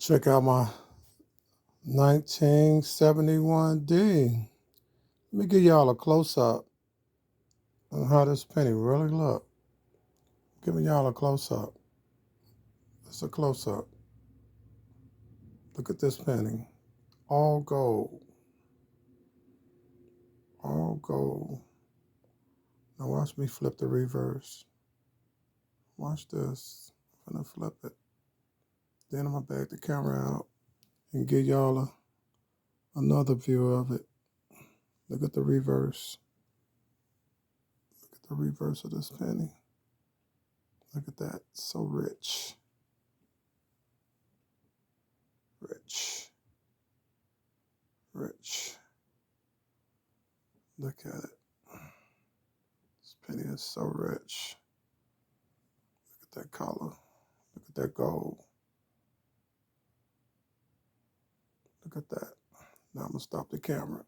Check out my 1971D. Let me give y'all a close-up on how this penny really look. Giving y'all a close-up. It's a close-up. Look at this penny. All gold. All gold. Now watch me flip the reverse. Watch this. I'm gonna flip it. Then I'm gonna back the camera out and give y'all another view of it. Look at the reverse. Look at the reverse of this penny. Look at that. So rich. Rich. Rich. Look at it. This penny is so rich. Look at that color. Look at that gold. Look at that. Now I'm going to stop the camera.